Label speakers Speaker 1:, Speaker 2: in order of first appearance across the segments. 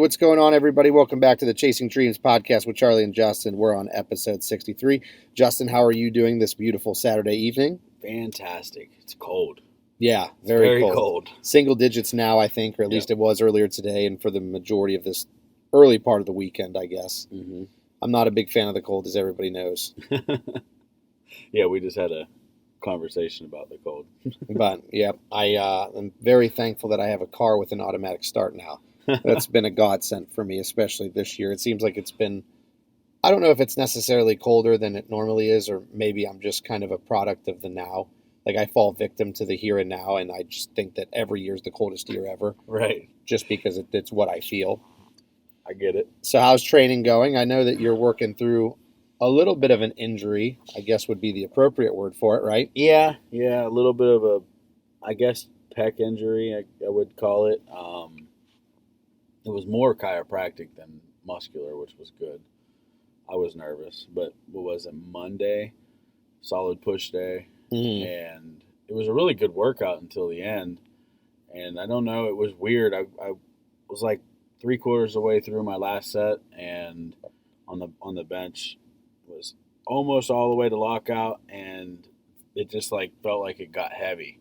Speaker 1: what's going on, everybody? Welcome back to the Chasing Dreams podcast with Charlie and Justin. We're on episode 63. Justin, how are you doing this beautiful Saturday evening?
Speaker 2: Fantastic. It's cold.
Speaker 1: Yeah, very
Speaker 2: cold.
Speaker 1: Single digits now, I think, or at least it was earlier today, and for the majority of this early part of the weekend, I guess.
Speaker 2: Mm-hmm.
Speaker 1: I'm not a big fan of the cold, as everybody knows.
Speaker 2: Yeah, we just had a conversation about the cold.
Speaker 1: But, yeah, I am very thankful that I have a car with an automatic start now. That's been a godsend for me, especially this year. It seems like it's been, I don't know if it's necessarily colder than it normally is, or maybe I'm just kind of a product of the now. Like, I fall victim to the here and now, and I just think that every year is the coldest year ever.
Speaker 2: Right.
Speaker 1: Just because it's what I feel.
Speaker 2: I get it.
Speaker 1: So how's training going? I know that you're working through a little bit of an injury, I guess would be the appropriate word for it, right?
Speaker 2: Yeah, a little bit of a, I guess, pec injury, I would call it. It was more chiropractic than muscular, which was good. I was nervous, but what was it, Monday? Solid push day.
Speaker 1: Mm-hmm.
Speaker 2: And it was a really good workout until the end. And I don't know, it was weird. I was like 3/4 of the way through my last set, and on the bench was almost all the way to lockout, and it just like felt like it got heavy.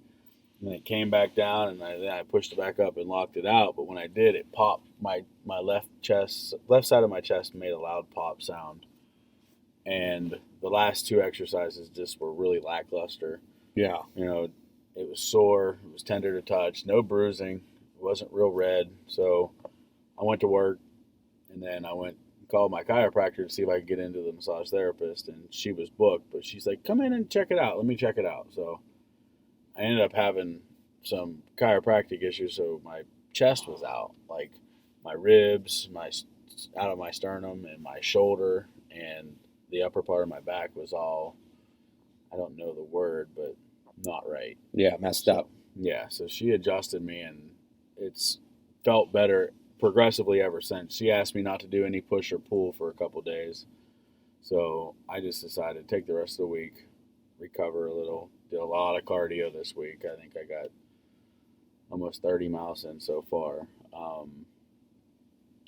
Speaker 2: And it came back down, and then I pushed it back up and locked it out. But when I did, it popped. My left side of my chest made a loud pop sound. And the last two exercises just were really lackluster.
Speaker 1: Yeah.
Speaker 2: You know, it was sore. It was tender to touch. No bruising. It wasn't real red. So I went to work, and then I went and called my chiropractor to see if I could get into the massage therapist. And she was booked, but she's like, come in and check it out. Let me check it out. So I ended up having some chiropractic issues. So my chest was out, like my ribs, out of my sternum, and my shoulder, and the upper part of my back was all, I don't know the word, but not right.
Speaker 1: Yeah, messed up.
Speaker 2: Yeah, so she adjusted me, and it's felt better progressively ever since. She asked me not to do any push or pull for a couple days. So I just decided to take the rest of the week, recover a little, did a lot of cardio this week. I think I got almost 30 miles in so far.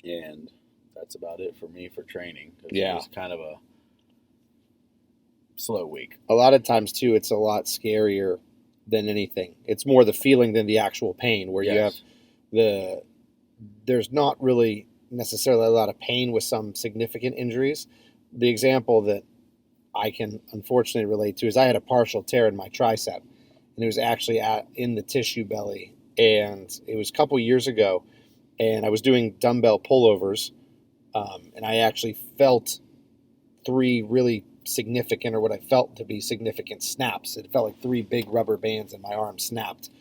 Speaker 2: And that's about it for me for training.
Speaker 1: Yeah.
Speaker 2: It was kind of a slow week.
Speaker 1: A lot of times, too, it's a lot scarier than anything. It's more the feeling than the actual pain, where you have there's not really necessarily a lot of pain with some significant injuries. The example that I can unfortunately relate to is I had a partial tear in my tricep, and it was actually in the tissue belly. And it was a couple years ago, and I was doing dumbbell pullovers, and I actually felt 3 really significant, or what I felt to be significant, snaps. It felt like 3 big rubber bands in my arm snapped.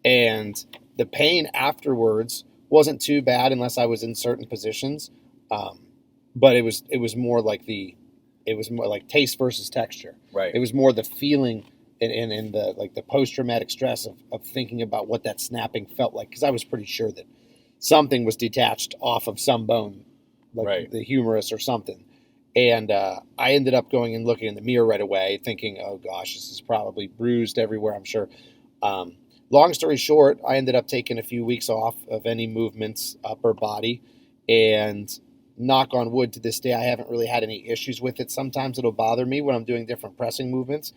Speaker 1: And the pain afterwards wasn't too bad unless I was in certain positions. But it was more like taste versus texture.
Speaker 2: Right.
Speaker 1: It was more the feeling and the post-traumatic stress of thinking about what that snapping felt like, because I was pretty sure that something was detached off of some bone, like the humerus or something. And I ended up going and looking in the mirror right away, thinking, oh gosh, this is probably bruised everywhere, I'm sure. Long story short, I ended up taking a few weeks off of any movements, upper body, and knock on wood, to this day, I haven't really had any issues with it. Sometimes it'll bother me when I'm doing different pressing movements,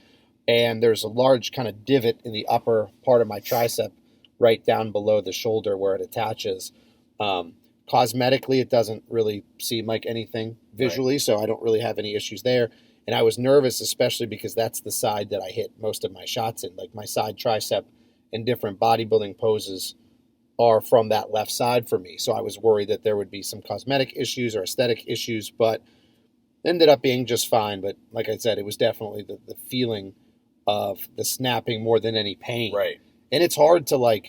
Speaker 1: and there's a large kind of divot in the upper part of my tricep right down below the shoulder where it attaches. Cosmetically, it doesn't really seem like anything visually, so I don't really have any issues there. And I was nervous, especially because that's the side that I hit most of my shots in. Like, my side tricep in different bodybuilding poses are from that left side for me. So I was worried that there would be some cosmetic issues or aesthetic issues, but ended up being just fine. But like I said, it was definitely the feeling of the snapping more than any pain.
Speaker 2: Right.
Speaker 1: And it's hard to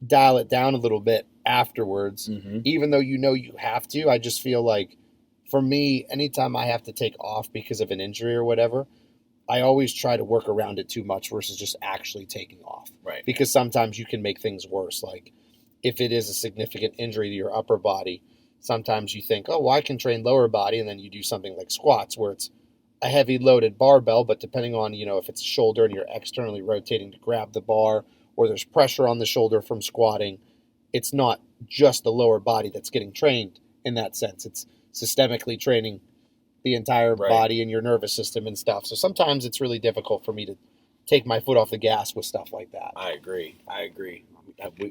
Speaker 1: dial it down a little bit afterwards, even though you have to. I just feel like, for me, anytime I have to take off because of an injury or whatever, I always try to work around it too much versus just actually taking off.
Speaker 2: Right.
Speaker 1: Because sometimes you can make things worse. Like, if it is a significant injury to your upper body, sometimes you think, oh, well, I can train lower body, and then you do something like squats where it's a heavy loaded barbell, but depending on, if it's shoulder and you're externally rotating to grab the bar, or there's pressure on the shoulder from squatting, it's not just the lower body that's getting trained in that sense. It's systemically training the entire body and your nervous system and stuff. So sometimes it's really difficult for me to take my foot off the gas with stuff like that.
Speaker 2: I agree.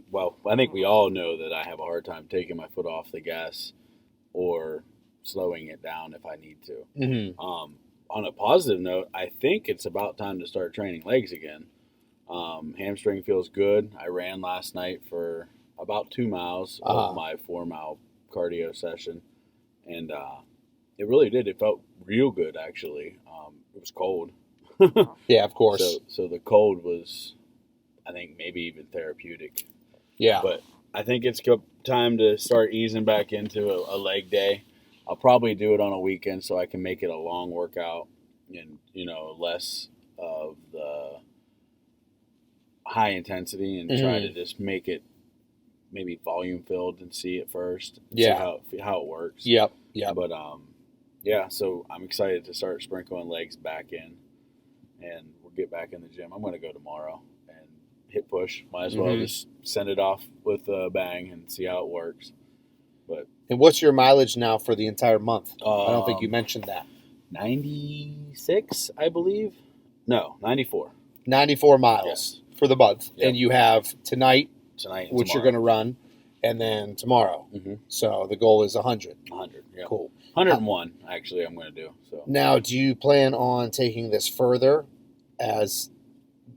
Speaker 2: Well, I think we all know that I have a hard time taking my foot off the gas or slowing it down if I need to.
Speaker 1: Mm-hmm.
Speaker 2: On a positive note, I think it's about time to start training legs again. Hamstring feels good. I ran last night for about 2 miles of my 4-mile cardio session, and it really did. It felt real good, actually. It was cold.
Speaker 1: Yeah, of course.
Speaker 2: So the cold was, I think, maybe even therapeutic.
Speaker 1: Yeah.
Speaker 2: But I think it's time to start easing back into a leg day. I'll probably do it on a weekend so I can make it a long workout and, less of the high intensity and try to just make it maybe volume filled and see it first.
Speaker 1: Yeah.
Speaker 2: See how it works.
Speaker 1: Yep.
Speaker 2: But, yeah, so I'm excited to start sprinkling legs back in, and we'll get back in the gym. I'm going to go tomorrow and hit push. Might as well just send it off with a bang and see how it works.
Speaker 1: And what's your mileage now for the entire month? I don't think you mentioned that.
Speaker 2: 96, I believe. No, 94.
Speaker 1: 94 miles for the month.
Speaker 2: Yep.
Speaker 1: And you have tonight
Speaker 2: and
Speaker 1: which
Speaker 2: tomorrow.
Speaker 1: you're going to run, and then tomorrow.
Speaker 2: Mm-hmm.
Speaker 1: So the goal is 100.
Speaker 2: 100, yeah.
Speaker 1: Cool.
Speaker 2: 101, actually, I'm going to do. So
Speaker 1: now, do you plan on taking this further as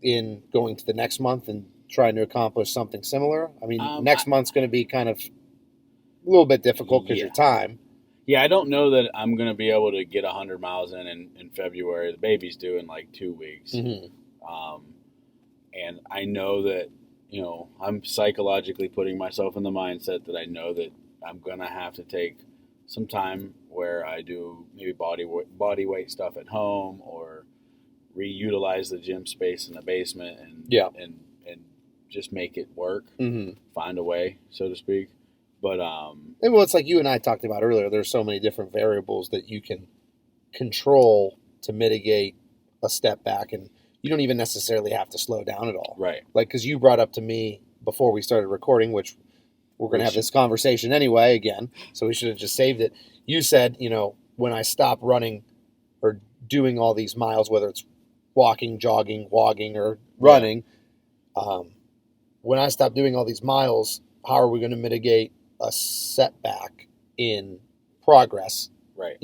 Speaker 1: in going to the next month and trying to accomplish something similar? I mean, next month's going to be kind of a little bit difficult because your time.
Speaker 2: Yeah, I don't know that I'm going to be able to get 100 miles in February. The baby's due in like 2 weeks.
Speaker 1: Mm-hmm.
Speaker 2: And I know that, I'm psychologically putting myself in the mindset that I know that I'm going to have to take some time where I do maybe body weight stuff at home or reutilize the gym space in the basement and just make it work, find a way, so to speak. But
Speaker 1: well, it's like you and I talked about earlier. There's so many different variables that you can control to mitigate a step back, and you don't even necessarily have to slow down at all.
Speaker 2: Right.
Speaker 1: Like, because you brought up to me before we started recording, which we're going to have this conversation anyway again, so we should have just saved it. You said, when I stop running or doing all these miles, whether it's walking, jogging, wogging, or running, when I stop doing all these miles, how are we going to mitigate a setback in progress?
Speaker 2: Right.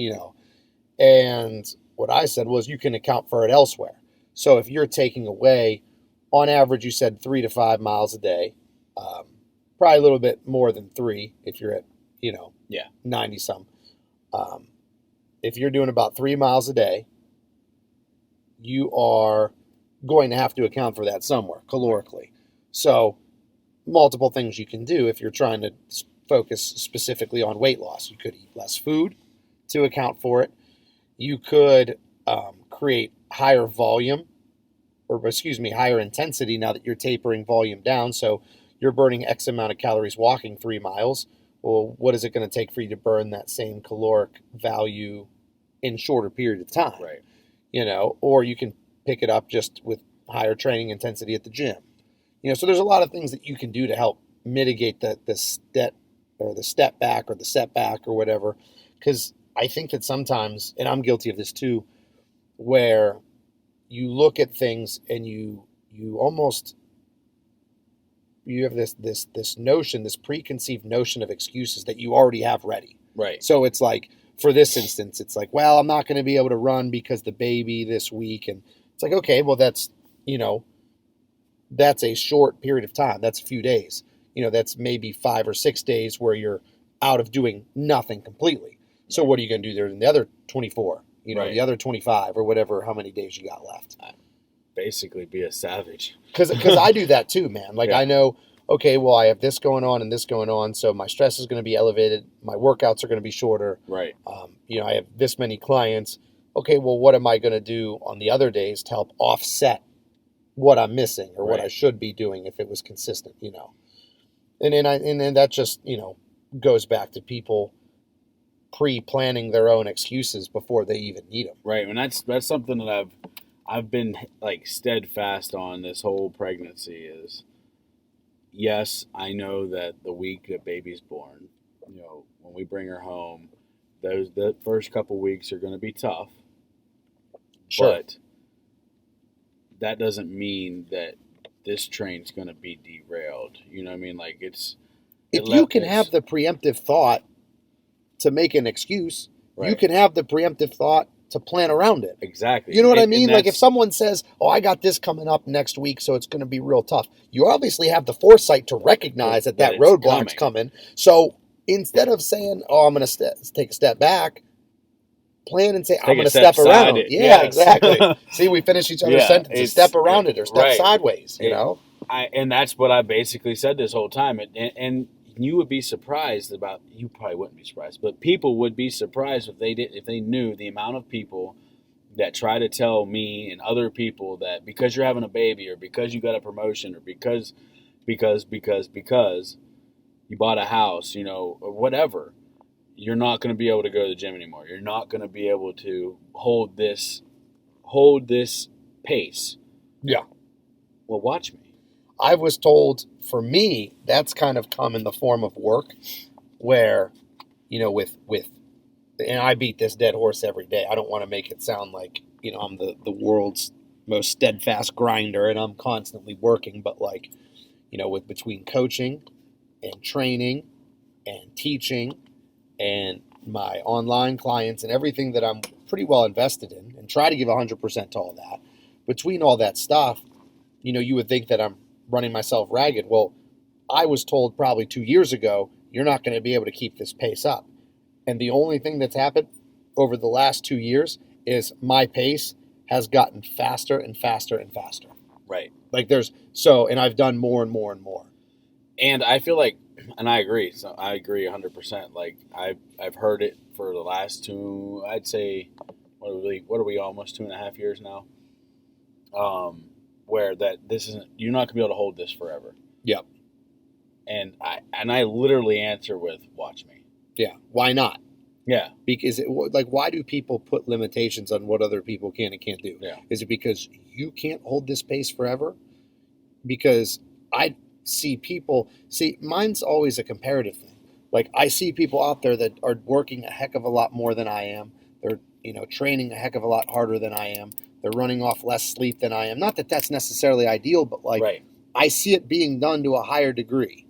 Speaker 1: And what I said was you can account for it elsewhere. So if you're taking away, on average, you said 3 to 5 miles a day, probably a little bit more than 3 if you're at, 90 some. If you're doing about 3 miles a day, you are going to have to account for that somewhere calorically. So multiple things you can do if you're trying to focus specifically on weight loss. You could eat less food to account for it. You could create higher higher intensity now that you're tapering volume down. So you're burning X amount of calories walking 3 miles. Well, what is it going to take for you to burn that same caloric value in shorter period of time?
Speaker 2: Right.
Speaker 1: Or you can pick it up just with higher training intensity at the gym. So there's a lot of things that you can do to help mitigate the step back or the setback or whatever. Because I think that sometimes, and I'm guilty of this too, where you look at things and you have this notion, this preconceived notion of excuses that you already have ready.
Speaker 2: Right.
Speaker 1: So it's like, for this instance, it's like, well, I'm not going to be able to run because the baby this week. And it's like, okay, well, that's a short period of time. That's a few days. That's maybe 5 or 6 days where you're out of doing nothing completely. So what are you going to do there in the other 24, the other 25 or whatever, how many days you got left?
Speaker 2: Basically be a savage.
Speaker 1: Because I do that too, man. Like I know, okay, well, I have this going on and this going on. So my stress is going to be elevated. My workouts are going to be shorter.
Speaker 2: Right.
Speaker 1: I have this many clients. Okay, well, what am I going to do on the other days to help offset what I'm missing or what I should be doing if it was consistent, And then that just, goes back to people pre-planning their own excuses before they even need them.
Speaker 2: Right. And that's something that I've been like steadfast on this whole pregnancy is yes, I know that the week that baby's born, when we bring her home, the first couple weeks are going to be tough.
Speaker 1: Sure.
Speaker 2: But that doesn't mean that this train's going to be derailed. You know what I mean? Like
Speaker 1: if you can have the preemptive thought to make an excuse,
Speaker 2: right.
Speaker 1: you can have the preemptive thought to plan around it.
Speaker 2: Exactly.
Speaker 1: You know what I mean? Like if someone says, "Oh, I got this coming up next week, so it's going to be real tough," you obviously have the foresight to recognize that roadblock's coming. So instead of saying, "Oh, I'm going to take a step back," plan and say, "I'm going to step around it." Yeah, exactly. See, we finish each other's sentences. Step around it or step sideways.
Speaker 2: And that's what I basically said this whole time. And you would be surprised about. You probably wouldn't be surprised, but people would be surprised if they knew the amount of people that try to tell me and other people that because you're having a baby or because you got a promotion or because you bought a house, or whatever, you're not going to be able to go to the gym anymore. You're not going to be able to hold this pace.
Speaker 1: Yeah.
Speaker 2: Well, watch me.
Speaker 1: I was told, for me, that's kind of come in the form of work where, and I beat this dead horse every day. I don't want to make it sound like, I'm the world's most steadfast grinder and I'm constantly working, but with between coaching and training and teaching and my online clients and everything that I'm pretty well invested in and try to give 100% to all that, between all that stuff, you would think that I'm running myself ragged. Well, I was told probably 2 years ago, you're not going to be able to keep this pace up. And the only thing that's happened over the last 2 years is my pace has gotten faster and faster and faster.
Speaker 2: Right.
Speaker 1: And I've done more and more and more.
Speaker 2: And I feel like, and I agree. So I agree 100%. Like I've heard it for the last I'd say, what are we almost 2.5 years now? Where that this isn't, you're not gonna be able to hold this forever.
Speaker 1: Yep.
Speaker 2: And I literally answer with, watch me.
Speaker 1: Yeah. Why not?
Speaker 2: Yeah.
Speaker 1: Because why do people put limitations on what other people can and can't do?
Speaker 2: Yeah.
Speaker 1: Is it because you can't hold this pace forever? Because I see people, mine's always a comparative thing. Like I see people out there that are working a heck of a lot more than I am. They're, training a heck of a lot harder than I am. They're running off less sleep than I am. Not that that's necessarily ideal, but
Speaker 2: right.
Speaker 1: I see it being done to a higher degree.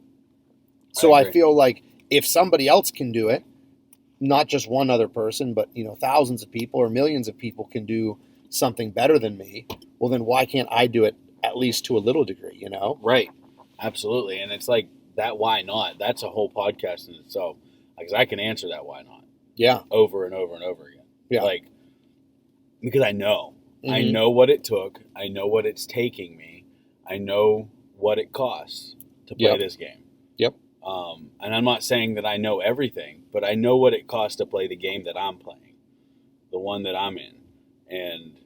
Speaker 1: So I feel like if somebody else can do it, not just one other person, but thousands of people or millions of people can do something better than me, well then why can't I do it at least to a little degree,
Speaker 2: Right. Absolutely. And it's like that why not? That's a whole podcast in itself. Because I can answer that why not.
Speaker 1: Yeah.
Speaker 2: Over and over and over again.
Speaker 1: Yeah.
Speaker 2: Because I know. Mm-hmm. I know what it took. I know what it's taking me. I know what it costs to play this game.
Speaker 1: Yep.
Speaker 2: And I'm not saying that I know everything, but I know what it costs to play the game that I'm playing, the one that I'm in. And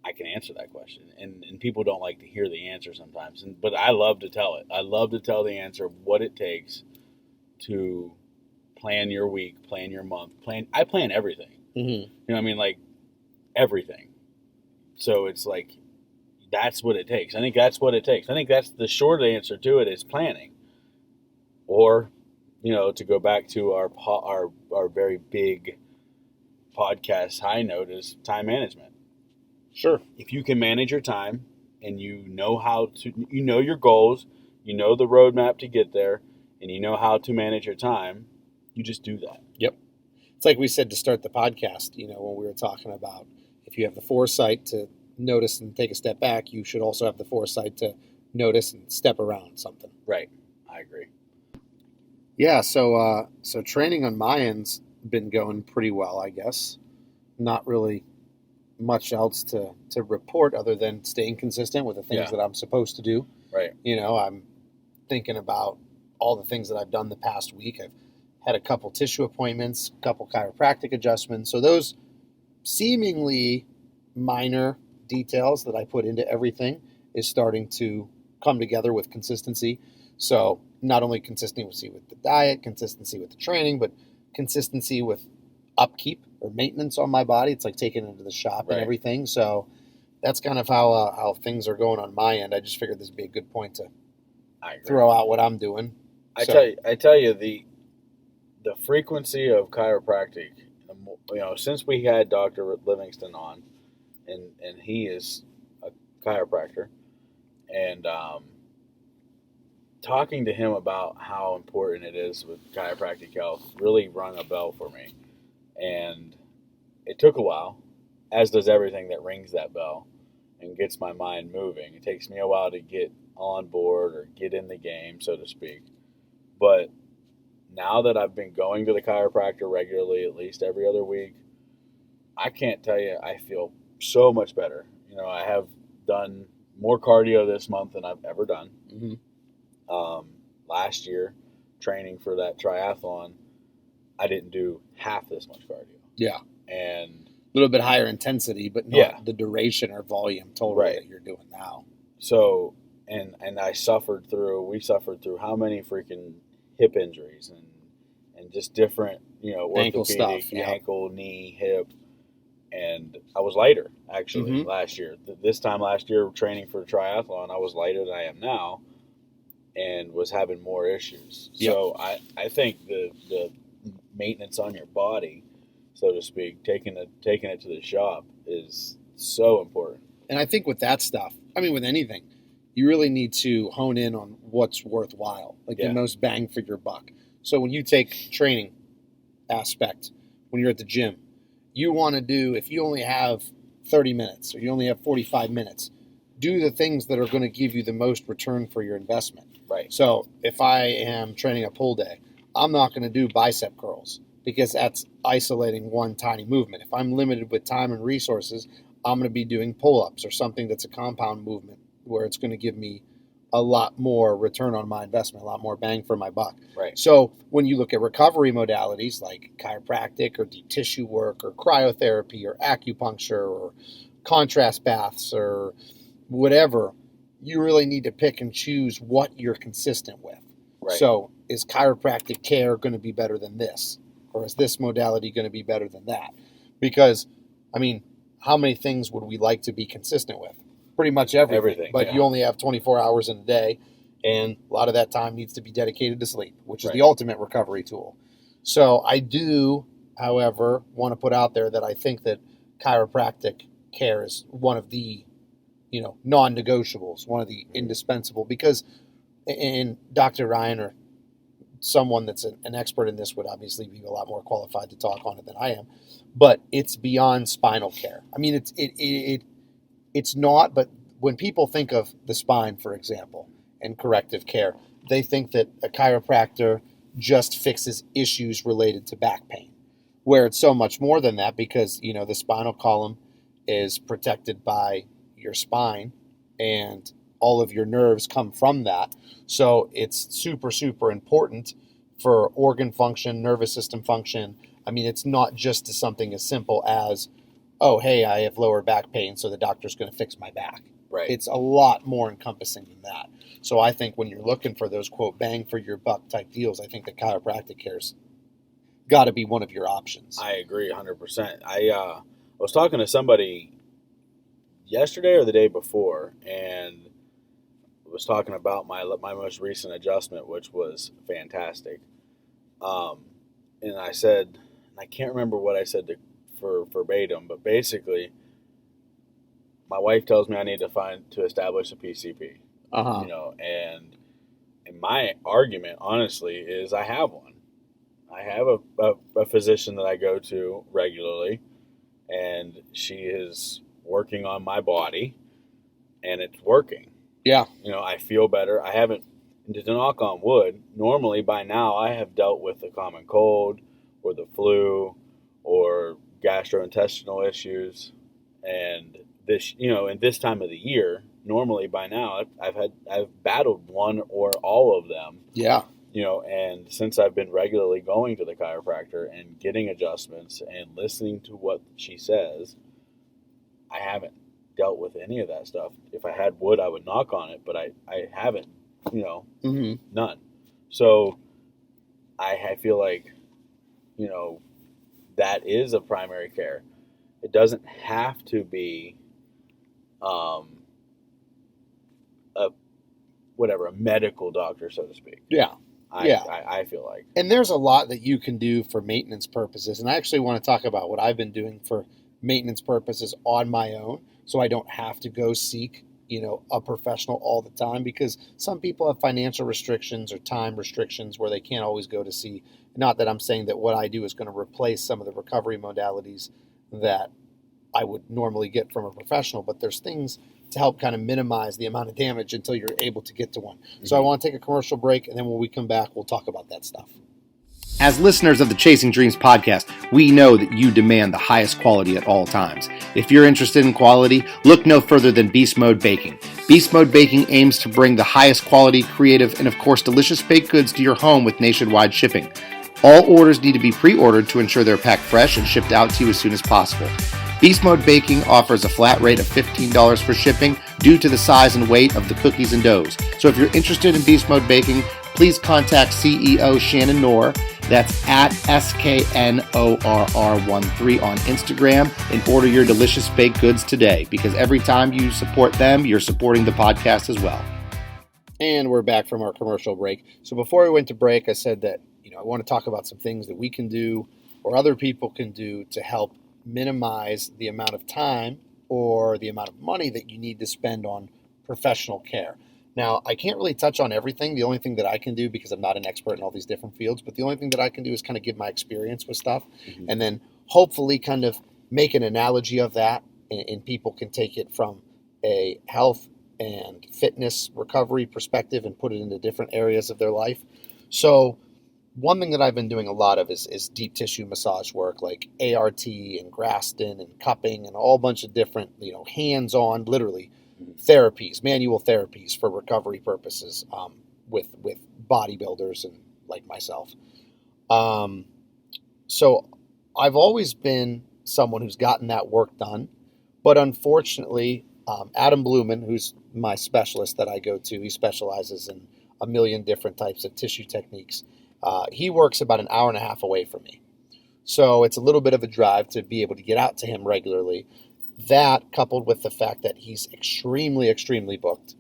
Speaker 2: I can answer that question. And people don't like to hear the answer sometimes. But I love to tell it. I love to tell the answer of what it takes to plan your week, plan your month. I plan everything.
Speaker 1: Mm-hmm.
Speaker 2: You know what I mean? Like everything. So it's like, that's what it takes. I think that's what it takes. I think that's the short answer to it is planning. Or, to go back to our very big podcast high note is time management.
Speaker 1: Sure.
Speaker 2: If you can manage your time and you know your goals, you know the roadmap to get there, and you know how to manage your time, you just do that.
Speaker 1: Yep. It's like we said to start the podcast, when we were talking about if you have the foresight to notice and take a step back, you should also have the foresight to notice and step around something.
Speaker 2: Right. I agree.
Speaker 1: Yeah. So training on my end's been going pretty well, I guess. Not really much else to report other than staying consistent with the things that I'm supposed to do.
Speaker 2: Right.
Speaker 1: I'm thinking about all the things that I've done the past week. I've had a couple tissue appointments, a couple chiropractic adjustments. So those seemingly minor details that I put into everything is starting to come together with consistency. So not only consistency with the diet, consistency with the training, but consistency with upkeep or maintenance on my body. It's like taking it into the shop and everything. So that's kind of how things are going on my end. I just figured this would be a good point to
Speaker 2: I agree.
Speaker 1: throw out what I'm doing.
Speaker 2: I tell you the frequency of chiropractic. Since we had Dr. Livingston on, and he is a chiropractor, and talking to him about how important it is with chiropractic health really rung a bell for me. And it took a while, as does everything that rings that bell and gets my mind moving. It takes me a while to get on board or get in the game, so to speak. But now that I've been going to the chiropractor regularly, at least every other week, I can't tell you, I feel so much better. I have done more cardio this month than I've ever done.
Speaker 1: Mm-hmm.
Speaker 2: Last year, training for that triathlon, I didn't do half this much cardio.
Speaker 1: Yeah.
Speaker 2: And
Speaker 1: a little bit higher intensity, but not the duration or volume total that you're doing now.
Speaker 2: So, and we suffered through how many freaking hip injuries and just different,
Speaker 1: ankle
Speaker 2: orthopedic,
Speaker 1: stuff,
Speaker 2: ankle, knee, hip. And I was lighter, actually, last year. This time last year, training for triathlon, I was lighter than I am now and was having more issues.
Speaker 1: Yep.
Speaker 2: So I think the maintenance on your body, so to speak, taking it to the shop is so important.
Speaker 1: And I think with that stuff, with anything, you really need to hone in on what's worthwhile, the most bang for your buck. So when you take training aspect, when you're at the gym, you want to do, if you only have 30 minutes or you only have 45 minutes, do the things that are going to give you the most return for your investment.
Speaker 2: Right.
Speaker 1: So if I am training a pull day, I'm not going to do bicep curls because that's isolating one tiny movement. If I'm limited with time and resources, I'm going to be doing pull-ups or something that's a compound movement where it's going to give me a lot more return on my investment, a lot more bang for my buck.
Speaker 2: Right.
Speaker 1: So when you look at recovery modalities like chiropractic or deep tissue work or cryotherapy or acupuncture or contrast baths or whatever, you really need to pick and choose what you're consistent with.
Speaker 2: Right.
Speaker 1: So is chiropractic care going to be better than this? Or is this modality going to be better than that? Because, how many things would we like to be consistent with? Pretty much everything. But you only have 24 hours in a day, and a lot of that time needs to be dedicated to sleep, which is the ultimate recovery tool. So I do, however, want to put out there that I think that chiropractic care is one of the non-negotiables, one of the indispensable, because, and Dr. Ryan or someone that's an expert in this would obviously be a lot more qualified to talk on it than I am, but it's beyond spinal care. It's not, but when people think of the spine, for example, and corrective care, they think that a chiropractor just fixes issues related to back pain, where it's so much more than that because, the spinal column is protected by your spine and all of your nerves come from that. So it's super, super important for organ function, nervous system function. It's not just something as simple as, oh, hey, I have lower back pain, so the doctor's going to fix my back.
Speaker 2: Right.
Speaker 1: It's a lot more encompassing than that. So I think when you're looking for those, quote, bang for your buck type deals, I think the chiropractic care's got to be one of your options.
Speaker 2: I agree 100%. I was talking to somebody yesterday or the day before, and was talking about my most recent adjustment, which was fantastic. And I said, I can't remember what I said for verbatim, but basically, my wife tells me I need to establish a PCP. And my argument, honestly, is I have one. I have a physician that I go to regularly, and she is working on my body, and it's working.
Speaker 1: Yeah.
Speaker 2: I feel better. I haven't, to knock on wood, normally by now I have dealt with the common cold or the flu or gastrointestinal issues. And this, in this time of the year, normally by now I've battled one or all of them.
Speaker 1: Yeah.
Speaker 2: And since I've been regularly going to the chiropractor and getting adjustments and listening to what she says, I haven't dealt with any of that stuff. If I had wood, I would knock on it, but I haven't, none. So I feel like, that is a primary care. It doesn't have to be a medical doctor, so to speak.
Speaker 1: Yeah.
Speaker 2: I feel like.
Speaker 1: And there's a lot that you can do for maintenance purposes. And I actually want to talk about what I've been doing for maintenance purposes on my own, so I don't have to go seek, a professional all the time, because some people have financial restrictions or time restrictions where they can't always go to see. Not that I'm saying that what I do is going to replace some of the recovery modalities that I would normally get from a professional, but there's things to help kind of minimize the amount of damage until you're able to get to one. Mm-hmm. So I want to take a commercial break, and then when we come back, we'll talk about that stuff. As listeners of the Chasing Dreams podcast, we know that you demand the highest quality at all times. If you're interested in quality, look no further than Beast Mode Baking. Beast Mode Baking aims to bring the highest quality, creative, and of course delicious baked goods to your home with nationwide shipping. All orders need to be pre-ordered to ensure they're packed fresh and shipped out to you as soon as possible. Beast Mode Baking offers a flat rate of $15 for shipping due to the size and weight of the cookies and doughs. So if you're interested in Beast Mode Baking, please contact CEO Shannon Knorr. That's at SKNORR13 on Instagram, and order your delicious baked goods today, because every time you support them, you're supporting the podcast as well. And we're back from our commercial break. So before we went to break, I said that I want to talk about some things that we can do or other people can do to help minimize the amount of time or the amount of money that you need to spend on professional care. Now, I can't really touch on everything. The only thing that I can do, because I'm not an expert in all these different fields, but the only thing that I can do is kind of give my experience with stuff, mm-hmm. and then hopefully kind of make an analogy of that, and people can take it from a health and fitness recovery perspective and put it into different areas of their life. So one thing that I've been doing a lot of is deep tissue massage work, like ART and Graston and cupping and a whole bunch of different, hands-on, literally, therapies, manual therapies for recovery purposes, with bodybuilders and like myself. So I've always been someone who's gotten that work done, but unfortunately, Adam Blumen, who's my specialist that I go to, he specializes in a million different types of tissue techniques. He works about an hour and a half away from me. So it's a little bit of a drive to be able to get out to him regularly. That, coupled with the fact that he's extremely, extremely booked,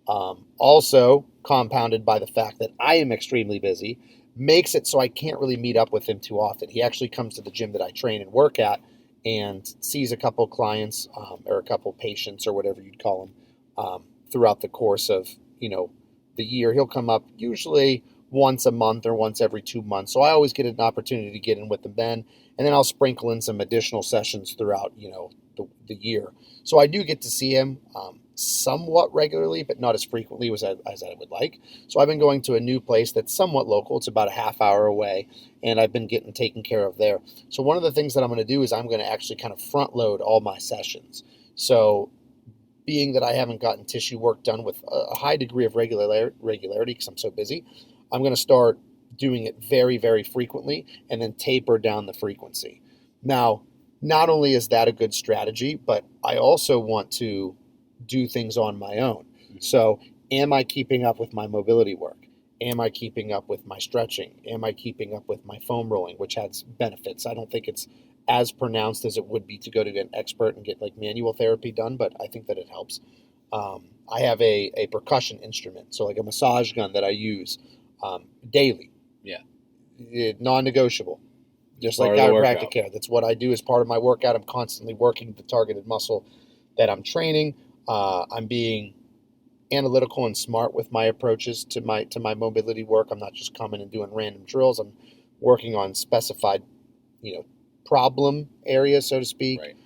Speaker 1: also compounded by the fact that I am extremely busy, makes it so I can't really meet up with him too often. He actually comes to the gym that I train and work at and sees a couple clients, or a couple patients, or whatever you'd call them, throughout the course of, the year. He'll come up usually once a month or once every 2 months. So I always get an opportunity to get in with him then, and then I'll sprinkle in some additional sessions throughout, the year. So I do get to see him somewhat regularly, but not as frequently as I would like. So I've been going to a new place that's somewhat local. It's about a half hour away, and I've been getting taken care of there. So one of the things that I'm going to do is I'm going to actually kind of front load all my sessions. So being that I haven't gotten tissue work done with a high degree of regularity because I'm so busy, I'm going to start doing it very, very frequently and then taper down the frequency. Now, not only is that a good strategy, but I also want to do things on my own. Mm-hmm. So am I keeping up with my mobility work? Am I keeping up with my stretching? Am I keeping up with my foam rolling, which has benefits? I don't think it's as pronounced as it would be to go to an expert and get like manual therapy done, but I think that it helps. I have a percussion instrument, so like a massage gun that I use daily.
Speaker 2: Yeah.
Speaker 1: Non-negotiable. Just like chiropractic care. That's what I do as part of my workout. I'm constantly working the targeted muscle that I'm training. I'm being analytical and smart with my approaches to my mobility work. I'm not just coming and doing random drills. I'm working on specified, problem areas, so to speak.
Speaker 2: Right.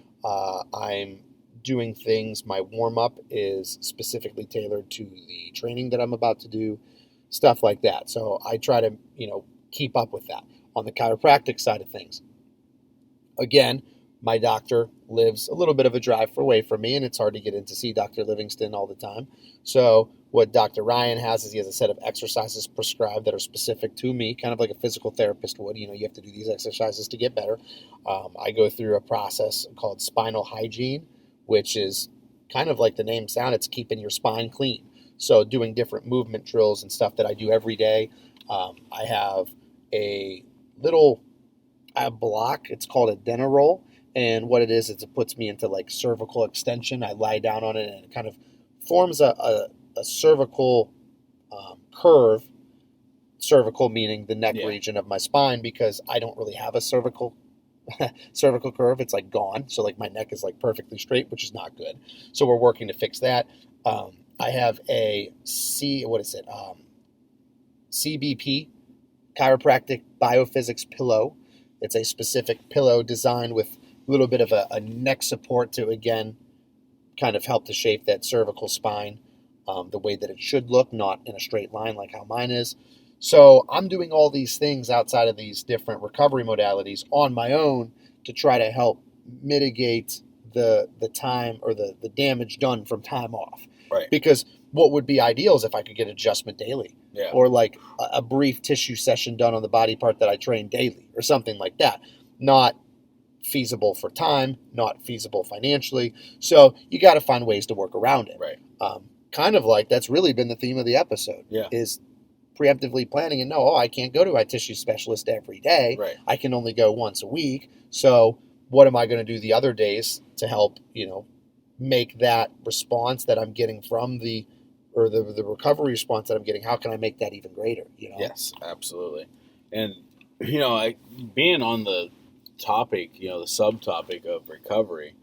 Speaker 1: I'm doing things. My warm-up is specifically tailored to the training that I'm about to do, stuff like that. So I try to, keep up with that. On the chiropractic side of things, again, my doctor lives a little bit of a drive away from me, and it's hard to get in to see Dr. Livingston all the time. So what Dr. Ryan has is he has a set of exercises prescribed that are specific to me, kind of like a physical therapist would. You have to do these exercises to get better. I go through a process called spinal hygiene, which is kind of like the name sounds. It's keeping your spine clean. So doing different movement drills and stuff that I do every day. I have a little block. It's called a Denerol. And what it is it puts me into like cervical extension. I lie down on it and it kind of forms a cervical curve, cervical meaning the neck
Speaker 2: Yeah.
Speaker 1: region of my spine, because I don't really have a cervical curve. It's like gone. So like my neck is like perfectly straight, which is not good. So we're working to fix that. I have a CBP, chiropractic biophysics pillow. It's a specific pillow designed with a little bit of a neck support to, again, kind of help to shape that cervical spine the way that it should look, not in a straight line like how mine is. So I'm doing all these things outside of these different recovery modalities on my own to try to help mitigate the time or the damage done from time off.
Speaker 2: Right.
Speaker 1: Because what would be ideal is if I could get adjustment daily,
Speaker 2: Yeah.
Speaker 1: or like a brief tissue session done on the body part that I train daily, or something like that. Not feasible for time, not feasible financially. So you got to find ways to work around it.
Speaker 2: Right.
Speaker 1: Kind of like that's really been the theme of the episode.
Speaker 2: Yeah.
Speaker 1: Is preemptively planning and know, I can't go to my tissue specialist every day.
Speaker 2: Right.
Speaker 1: I can only go once a week. So what am I going to do the other days to help, make that response that I'm getting from the recovery response that I'm getting? How can I make that even greater?
Speaker 2: Yes, absolutely. And, being on the topic, the subtopic of recovery,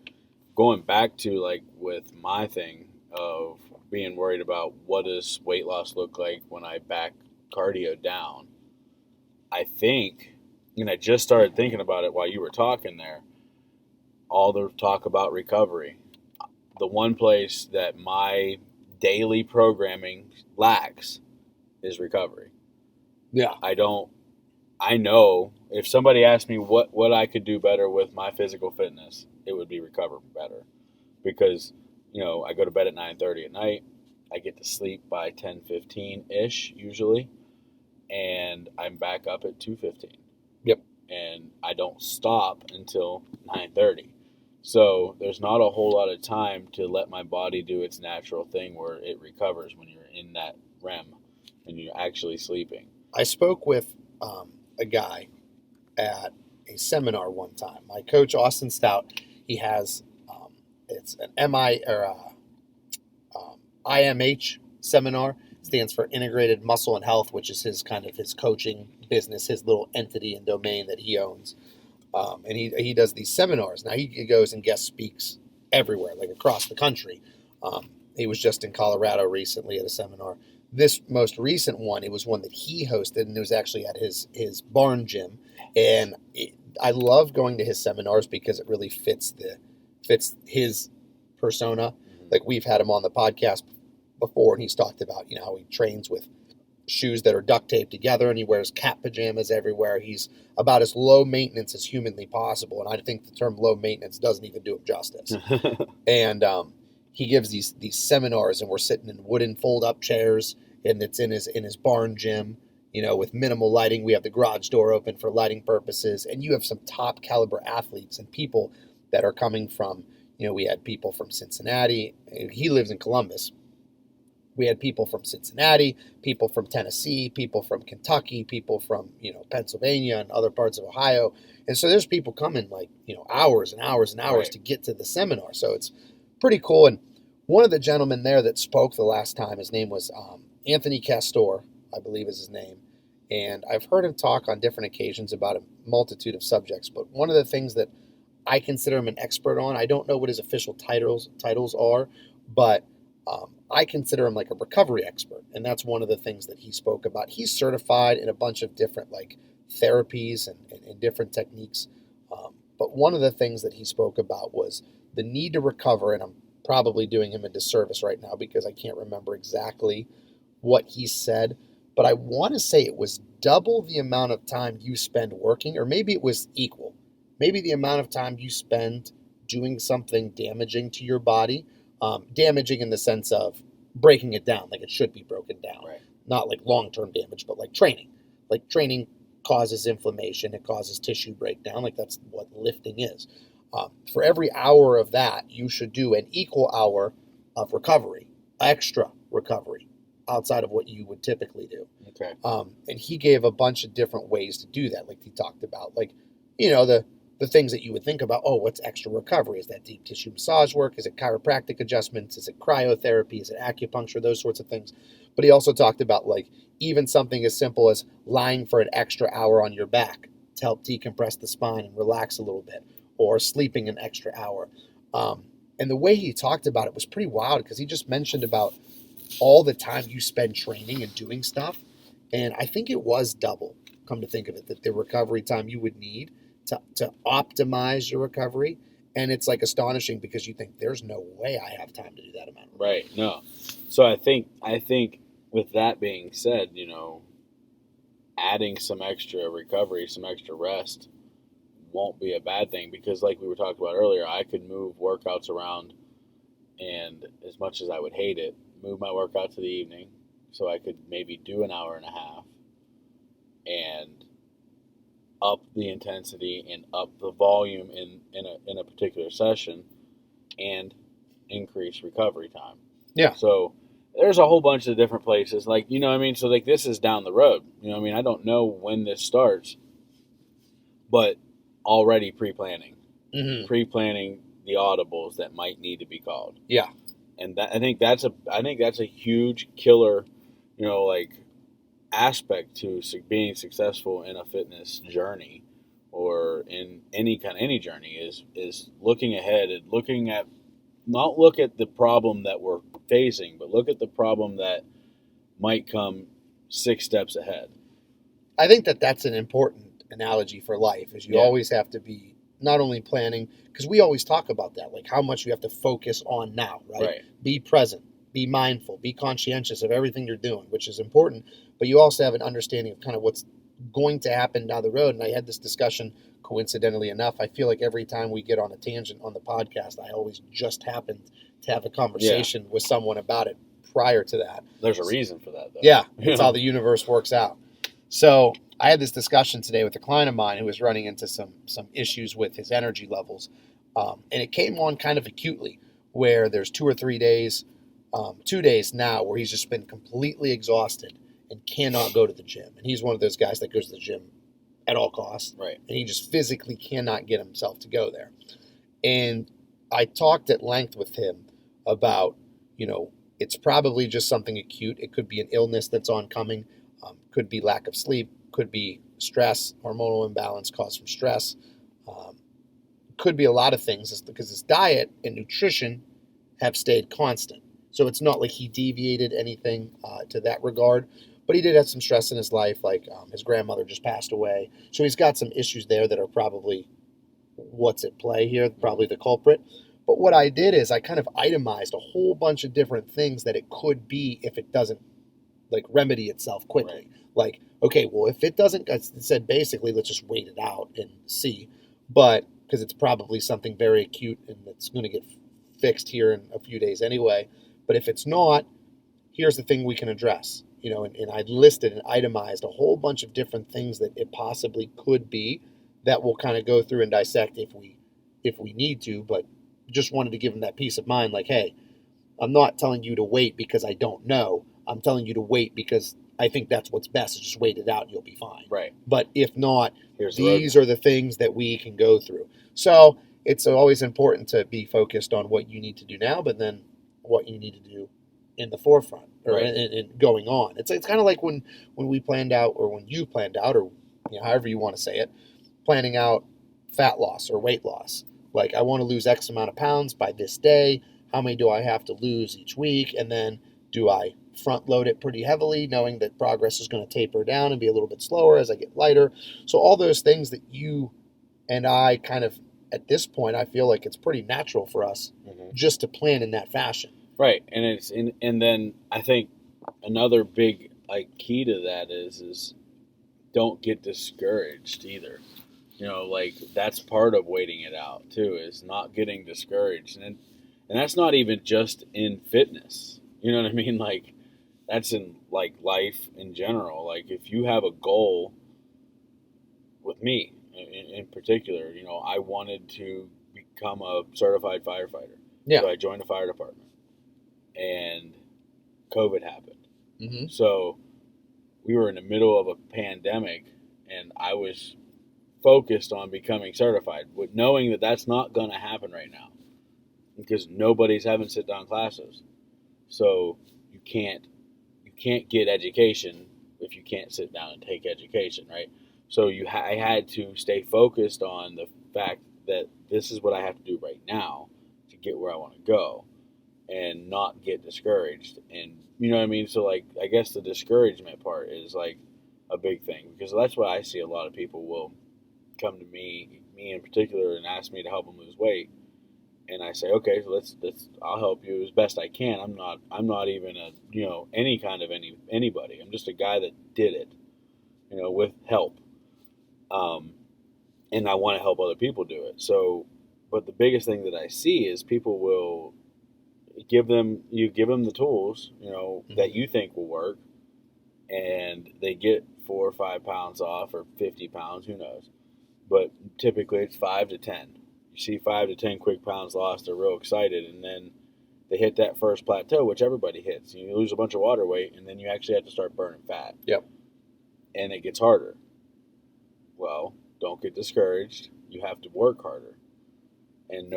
Speaker 2: going back to like with my thing of being worried about what does weight loss look like when I back cardio down, I think, and I just started thinking about it while you were talking there, all the talk about recovery. The one place that my daily programming lacks is recovery.
Speaker 1: Yeah.
Speaker 2: I know if somebody asked me what I could do better with my physical fitness, it would be recover better. Because, I go to bed at 9:30 at night. I get to sleep by 10:15-ish usually. And I'm back up at 2:15.
Speaker 1: Yep.
Speaker 2: And I don't stop until 9:30. So there's not a whole lot of time to let my body do its natural thing where it recovers when you're in that REM and you're actually sleeping.
Speaker 1: I spoke with a guy at a seminar one time. My coach, Austin Stout, he has it's an IMH seminar. It stands for Integrated Muscle and Health, which is his coaching business, his little entity and domain that he owns. And he does these seminars. Now he goes and guest speaks everywhere, like across the country. He was just in Colorado recently at a seminar. This most recent one, it was one that he hosted, and it was actually at his barn gym. And I love going to his seminars because it really fits his persona. Like we've had him on the podcast before, and he's talked about how he trains with shoes that are duct taped together, and he wears cat pajamas everywhere. He's about as low maintenance as humanly possible, and I think the term low maintenance doesn't even do him justice. And he gives these seminars, and we're sitting in wooden fold up chairs, and it's in his barn gym, with minimal lighting. We have the garage door open for lighting purposes, and you have some top caliber athletes and people that are coming from, we had people from Cincinnati. He lives in Columbus. We had people from Cincinnati, people from Tennessee, people from Kentucky, people from, Pennsylvania and other parts of Ohio. And so there's people coming hours and hours and hours to get to the seminar. So it's pretty cool. And one of the gentlemen there that spoke the last time, his name was Anthony Castor, I believe is his name. And I've heard him talk on different occasions about a multitude of subjects. But one of the things that I consider him an expert on, I don't know what his official titles are, but I consider him like a recovery expert, and that's one of the things that he spoke about. He's certified in a bunch of different therapies and different techniques, but one of the things that he spoke about was the need to recover, and I'm probably doing him a disservice right now because I can't remember exactly what he said, but I want to say it was double the amount of time you spend working, or maybe it was equal. Maybe the amount of time you spend doing something damaging to your body. Damaging in the sense of breaking it down like it should be broken down.
Speaker 2: Right.
Speaker 1: Not like long-term damage, but like training. Like training causes inflammation. It causes tissue breakdown. Like that's what lifting is. For every hour of that, you should do an equal hour of recovery, extra recovery, outside of what you would typically do.
Speaker 2: Okay.
Speaker 1: And he gave a bunch of different ways to do that. Like he talked about, the the things that you would think about. Oh, what's extra recovery? Is that deep tissue massage work? Is it chiropractic adjustments? Is it cryotherapy? Is it acupuncture? Those sorts of things. But he also talked about like even something as simple as lying for an extra hour on your back to help decompress the spine and relax a little bit, or sleeping an extra hour. And the way he talked about it was pretty wild because he just mentioned about all the time you spend training and doing stuff. And I think it was double, come to think of it, that the recovery time you would need to optimize your recovery. And it's like astonishing because you think there's no way I have time to do that amount.
Speaker 2: Right. No. So I think with that being said, adding some extra recovery, some extra rest won't be a bad thing because like we were talking about earlier, I could move workouts around, and as much as I would hate it, move my workout to the evening so I could maybe do an hour and a half and up the intensity and up the volume in a particular session and increase recovery time.
Speaker 1: Yeah.
Speaker 2: So there's a whole bunch of different places, like, what I mean? So like this is down the road, what I mean? I don't know when this starts, but already pre-planning the audibles that might need to be called.
Speaker 1: Yeah.
Speaker 2: And I think that's a huge killer, like aspect to being successful in a fitness journey or in any journey is looking ahead and looking at, not look at the problem that we're facing, but look at the problem that might come 6 steps ahead.
Speaker 1: I think that's an important analogy for life, is you always have to be not only planning, because we always talk about that, like how much you have to focus on now, right? Be present, be mindful, be conscientious of everything you're doing, which is important, but you also have an understanding of kind of what's going to happen down the road. And I had this discussion, coincidentally enough, I feel like every time we get on a tangent on the podcast, I always just happen to have a conversation with someone about it prior to that.
Speaker 2: There's a reason for that, though.
Speaker 1: Yeah, it's how the universe works out. So I had this discussion today with a client of mine who was running into some issues with his energy levels. And it came on kind of acutely, where there's 2 or 3 days, 2 days now, where he's just been completely exhausted and cannot go to the gym. And he's one of those guys that goes to the gym at all costs.
Speaker 2: Right.
Speaker 1: And he just physically cannot get himself to go there. And I talked at length with him about, it's probably just something acute. It could be an illness that's oncoming. Could be lack of sleep, could be stress, hormonal imbalance caused from stress. Could be a lot of things because his diet and nutrition have stayed constant. So it's not like he deviated anything to that regard, but he did have some stress in his life, like his grandmother just passed away. So he's got some issues there that are probably what's at play here, probably the culprit. But what I did is I kind of itemized a whole bunch of different things that it could be if it doesn't remedy itself quickly. Right. Like, okay, well, if it doesn't, I said basically, let's just wait it out and see. But because it's probably something very acute and it's going to get fixed here in a few days anyway. But if it's not, here's the thing we can address. And I listed and itemized a whole bunch of different things that it possibly could be that we'll kind of go through and dissect if we need to. But just wanted to give him that peace of mind, like, hey, I'm not telling you to wait because I don't know. I'm telling you to wait because I think that's what's best. Just wait it out and you'll be fine.
Speaker 2: Right.
Speaker 1: But if not, these are the things that we can go through. So it's always important to be focused on what you need to do now, but then what you need to do in the forefront or in going on. It's kind of like when we planned out, or when you planned out, or however you want to say it, planning out fat loss or weight loss. Like, I want to lose X amount of pounds by this day. How many do I have to lose each week? And then do I front load it pretty heavily, knowing that progress is going to taper down and be a little bit slower as I get lighter? So all those things that you and I kind of, at this point, I feel like it's pretty natural for us just to plan in that fashion.
Speaker 2: Right. And then I think another big key to that is don't get discouraged either. That's part of waiting it out too, is not getting discouraged. And that's not even just in fitness. You know what I mean? Like, that's in life in general. Like, if you have a goal, with me in particular, I wanted to become a certified firefighter.
Speaker 1: Yeah.
Speaker 2: So I joined the fire department, and COVID happened.
Speaker 1: Mm-hmm.
Speaker 2: So we were in the middle of a pandemic, and I was focused on becoming certified, with knowing that that's not going to happen right now because nobody's having sit down classes. So you can't get education if you can't sit down and take education, right? So I had to stay focused on the fact that this is what I have to do right now to get where I want to go, and not get discouraged. And you know what I mean? So like, I guess the discouragement part is like a big thing, because that's why I see a lot of people will come to me in particular, and ask me to help them lose weight. And I say, okay, so let's I'll help you as best I can. I'm not even a, any kind of anybody. I'm just a guy that did it, with help. And I want to help other people do it. So, but the biggest thing that I see is people will give them the tools, that you think will work, and they get 4 or 5 pounds off, or 50 pounds, who knows. But typically it's 5 to 10. You see 5 to 10 quick pounds lost, they're real excited, and then they hit that first plateau, which everybody hits. You lose a bunch of water weight, and then you actually have to start burning fat.
Speaker 1: Yep. And
Speaker 2: it gets harder. Well, don't get discouraged. You have to work harder. And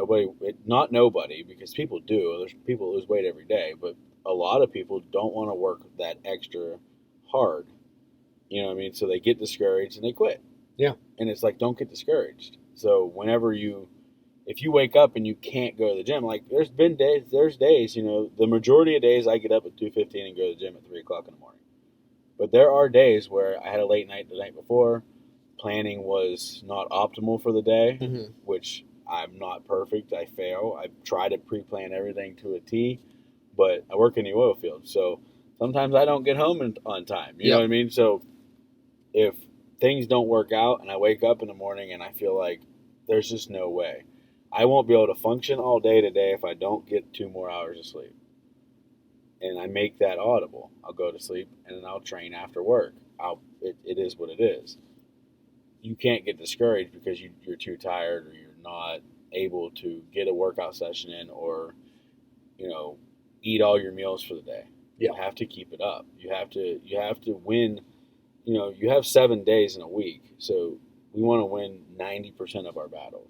Speaker 2: not nobody, because people do. There's people lose weight every day, but a lot of people don't want to work that extra hard. You know what I mean? So they get discouraged and they quit.
Speaker 1: Yeah.
Speaker 2: And it's like, don't get discouraged. So if you wake up and you can't go to the gym, like there's days, the majority of days I get up at 2:15 and go to the gym at 3 o'clock in the morning. But there are days where I had a late night the night before. Planning was not optimal for the day, which I'm not perfect. I fail. I try to pre-plan everything to a T, but I work in the oil field. So sometimes I don't get home on time. You know what I mean? So if things don't work out and I wake up in the morning and I feel like there's just no way, I won't be able to function all day today if I don't get 2 more hours of sleep. And I make that audible. I'll go to sleep and then I'll train after work. It is what it is. You can't get discouraged because you're too tired, or you're not able to get a workout session in, or eat all your meals for the day. You have to keep it up. You have to win. You have 7 days in a week, so we want to win 90% of our battles,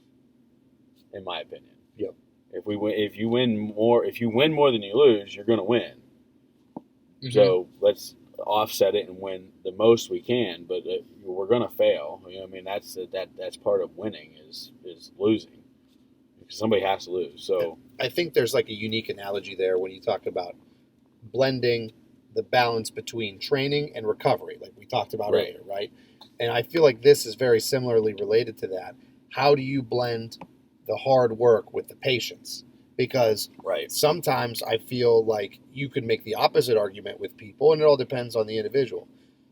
Speaker 2: in my opinion.
Speaker 1: Yep.
Speaker 2: If you win more than you lose, you're going to win. Mm-hmm. So let's offset it and win the most we can, but we're going to fail. That's part of winning is losing, because somebody has to lose. So
Speaker 1: I think there's like a unique analogy there when you talk about blending the balance between training and recovery, like we talked about earlier, right? And I feel like this is very similarly related to that. How do you blend the hard work with the patience? Because sometimes I feel like you could make the opposite argument with people, and it all depends on the individual.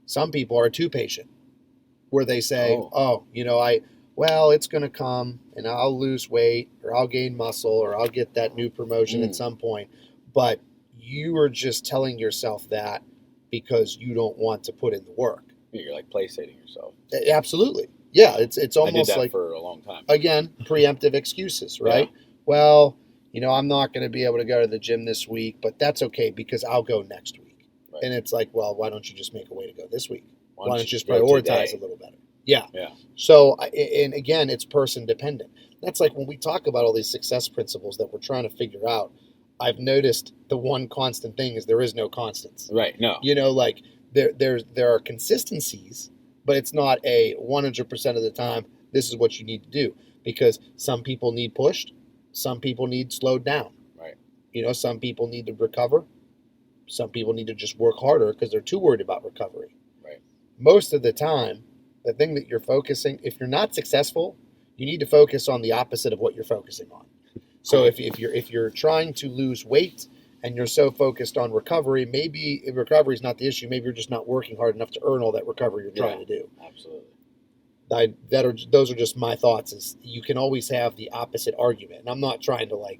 Speaker 1: Some people are too patient, where they say, it's going to come, and I'll lose weight, or I'll gain muscle, or I'll get that new promotion at some point. But you are just telling yourself that because you don't want to put in the work.
Speaker 2: You're like placating yourself.
Speaker 1: Absolutely. Yeah, it's almost
Speaker 2: I did that
Speaker 1: like,
Speaker 2: for a long time.
Speaker 1: Again, preemptive excuses, right? Yeah. Well, I'm not going to be able to go to the gym this week, but that's okay because I'll go next week. Right. And it's like, well, why don't you just make a way to go this week? Why don't you just prioritize a little better? Yeah. So, and again, it's person dependent. That's like when we talk about all these success principles that we're trying to figure out, I've noticed the one constant thing is there is no constants.
Speaker 2: Right. No.
Speaker 1: Like there are consistencies, but it's not a 100% of the time, this is what you need to do, because some people need pushed. Some people need slowed down.
Speaker 2: Right.
Speaker 1: Some people need to recover. Some people need to just work harder because they're too worried about recovery.
Speaker 2: Right.
Speaker 1: Most of the time, the thing that you're focusing, if you're not successful, you need to focus on the opposite of what you're focusing on. So if you're trying to lose weight and you're so focused on recovery, maybe recovery is not the issue. Maybe you're just not working hard enough to earn all that recovery you're trying to do.
Speaker 2: Absolutely.
Speaker 1: Those are just my thoughts. Is you can always have the opposite argument, and I'm not trying to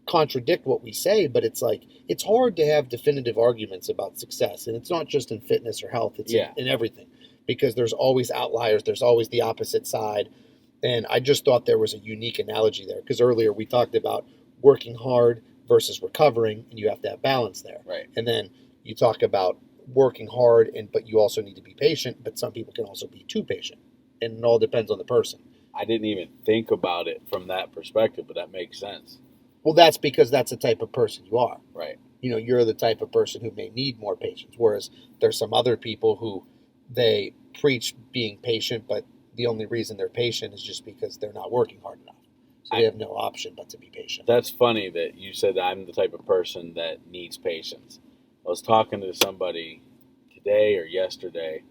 Speaker 1: contradict what we say, but it's like it's hard to have definitive arguments about success, and it's not just in fitness or health; it's in everything, because there's always outliers. There's always the opposite side, and I just thought there was a unique analogy there, because earlier we talked about working hard versus recovering, and you have to have balance there.
Speaker 2: Right.
Speaker 1: And then you talk about working hard, but you also need to be patient. But some people can also be too patient. and it all depends on the person.
Speaker 2: I didn't even think about it from that perspective, but that makes sense.
Speaker 1: Well, that's because that's the type of person you are.
Speaker 2: Right.
Speaker 1: You know, you're the type of person who may need more patience, whereas there's some other people who they preach being patient, but the only reason they're patient is just because they're not working hard enough. So they have no option but to be patient.
Speaker 2: That's funny that you said that I'm the type of person that needs patience. I was talking to somebody today or yesterday,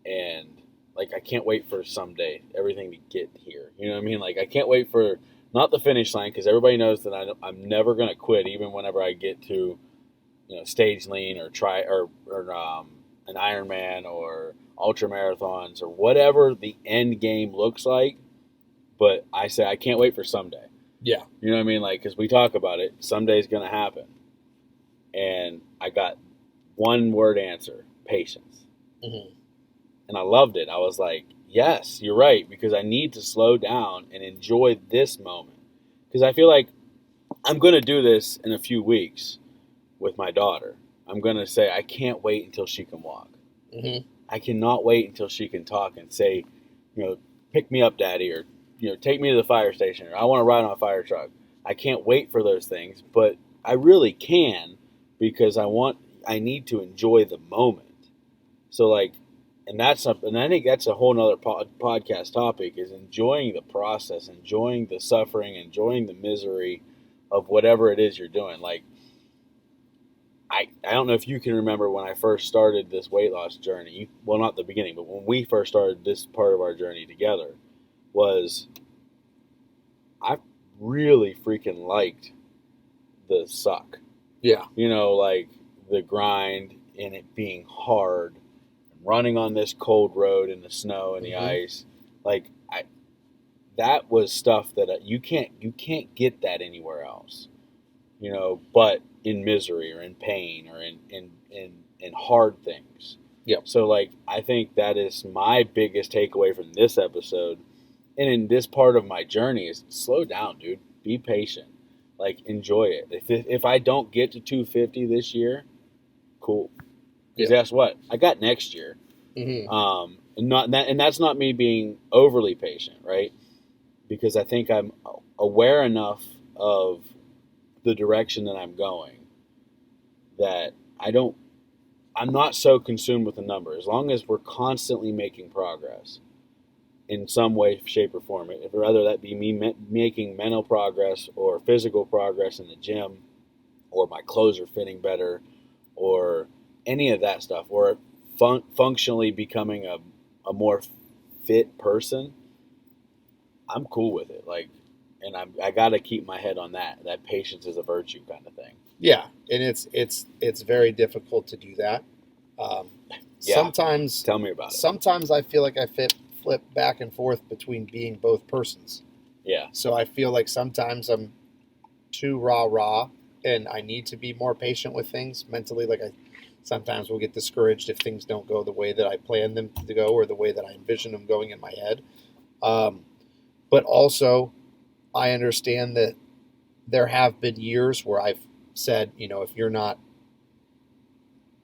Speaker 2: and like I can't wait for someday everything to get here. You know what I mean? Like I can't wait for not the finish line, because everybody knows that I'm never going to quit, even whenever I get to, stage lean or an Ironman or ultra marathons or whatever the end game looks like. But I say I can't wait for someday.
Speaker 1: Yeah.
Speaker 2: You know what I mean? Like, because we talk about it, someday's going to happen. And I got one word answer: patience.
Speaker 1: Mm-hmm.
Speaker 2: And I loved it. I was like, yes, you're right, because I need to slow down and enjoy this moment. Because I feel like I'm going to do this in a few weeks with my daughter. I'm going to say, I can't wait until she can walk.
Speaker 1: Mm-hmm.
Speaker 2: I cannot wait until she can talk and say, pick me up, Daddy, or, take me to the fire station, or I want to ride on a fire truck. I can't wait for those things, but I really can, because I need to enjoy the moment. So like, and that's something, and I think that's a whole nother podcast topic, is enjoying the process, enjoying the suffering, enjoying the misery of whatever it is you're doing. Like, I don't know if you can remember when I first started this weight loss journey. Well, not the beginning, but when we first started this part of our journey together, was I really freaking liked the suck.
Speaker 1: Yeah.
Speaker 2: Like the grind and it being hard, running on this cold road in the snow and the ice. Like that was stuff that you can't get that anywhere else. But in misery or in pain or in hard things.
Speaker 1: Yep.
Speaker 2: So like I think that is my biggest takeaway from this episode and in this part of my journey is slow down, dude. Be patient. Like enjoy it. If I don't get to 250 this year, cool. Because guess what? I got next year.
Speaker 1: Mm-hmm.
Speaker 2: And that's not me being overly patient, right? Because I think I'm aware enough of the direction that I'm going that I'm not so consumed with the number. As long as we're constantly making progress in some way, shape, or form, whether that be me making mental progress or physical progress in the gym, or my clothes are fitting better, or any of that stuff, or functionally becoming a more fit person, I'm cool with it. Like, and I got to keep my head on that patience is a virtue kind of thing.
Speaker 1: Yeah, and it's very difficult to do that. Sometimes,
Speaker 2: tell me about it.
Speaker 1: Sometimes I feel like I flip back and forth between being both persons.
Speaker 2: Yeah.
Speaker 1: So I feel like sometimes I'm too rah, and I need to be more patient with things mentally. Like I sometimes will get discouraged if things don't go the way that I plan them to go or the way that I envision them going in my head. But also, I understand that there have been years where I've said, if you're not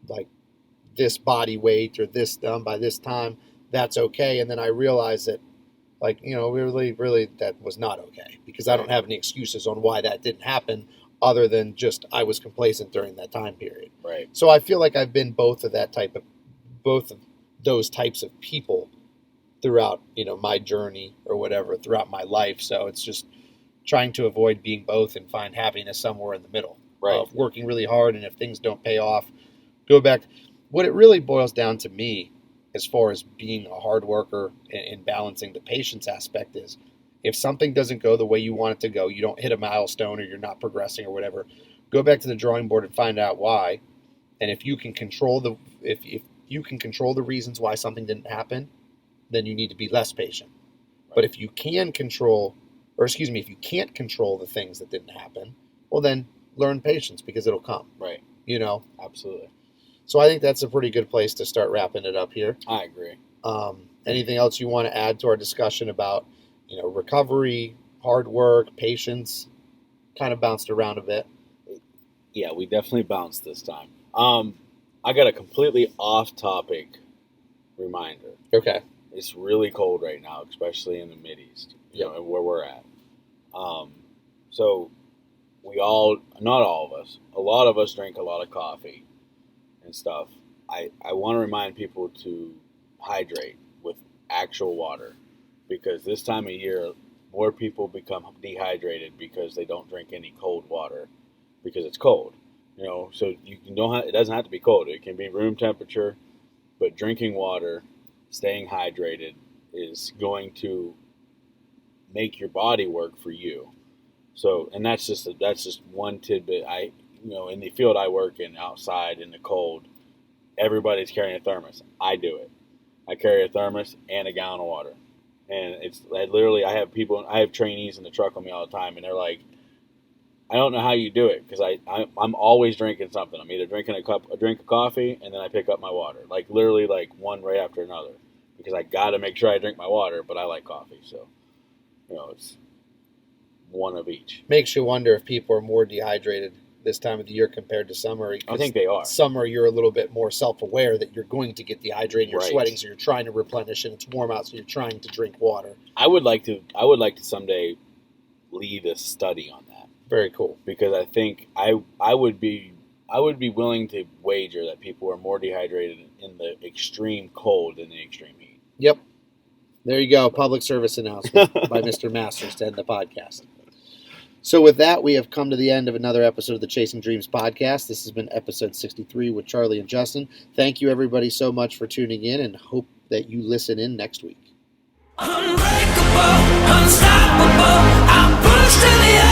Speaker 1: like this body weight or this done by this time, that's okay. And then I realized that, like, really that was not okay, because I don't have any excuses on why that didn't happen other than just I was complacent during that time period.
Speaker 2: Right.
Speaker 1: So I feel like I've been both of those types of people throughout, my journey or whatever, throughout my life. So it's just trying to avoid being both and find happiness somewhere in the middle.
Speaker 2: Right.
Speaker 1: Of working really hard, and if things don't pay off, go back. What it really boils down to me, as far as being a hard worker and balancing the patience aspect, is if something doesn't go the way you want it to go, you don't hit a milestone or you're not progressing or whatever, go back to the drawing board and find out why. And if you can control if you can control the reasons why something didn't happen, then you need to be less patient. Right. But if you can't control the things that didn't happen, well then learn patience, because it'll come.
Speaker 2: Right. Absolutely.
Speaker 1: So I think that's a pretty good place to start wrapping it up here.
Speaker 2: I agree.
Speaker 1: Anything else you want to add to our discussion about, recovery, hard work, patience? Kind of bounced around a bit.
Speaker 2: Yeah, we definitely bounced this time. I got a completely off-topic reminder.
Speaker 1: Okay.
Speaker 2: it's really cold right now, especially in the Mideast, where we're at. So we all, not all of us, a lot of us drink a lot of coffee and stuff. I want to remind people to hydrate with actual water, because this time of year, more people become dehydrated because they don't drink any cold water because it's cold. So it doesn't have to be cold. It can be room temperature, but drinking water, staying hydrated is going to make your body work for you. So, and that's just one tidbit. In the field I work in, outside in the cold, everybody's carrying a thermos. I do it. I carry a thermos and a gallon of water. And I have trainees in the truck with me all the time, and they're like, I don't know how you do it, because I'm always drinking something. I'm either drinking a drink of coffee, and then I pick up my water, like literally like one right after another, because I got to make sure I drink my water, but I like coffee, so it's one of each.
Speaker 1: Makes you wonder if people are more dehydrated this time of the year compared to summer.
Speaker 2: I think they are.
Speaker 1: Summer, you're a little bit more self-aware that you're going to get dehydrated. You're sweating, so you're trying to replenish, and it's warm out, so you're trying to drink water.
Speaker 2: I would like to someday lead a study on that.
Speaker 1: Very cool.
Speaker 2: Because I think I would be willing to wager that people are more dehydrated in the extreme cold than the extreme heat.
Speaker 1: Yep. There you go. Public service announcement by Mr. Masters to end the podcast. So with that, we have come to the end of another episode of the Chasing Dreams podcast. This has been episode 63 with Charlie and Justin. Thank you, everybody, so much for tuning in, and hope that you listen in next week.
Speaker 3: Unbreakable, unstoppable, I'm pushed to the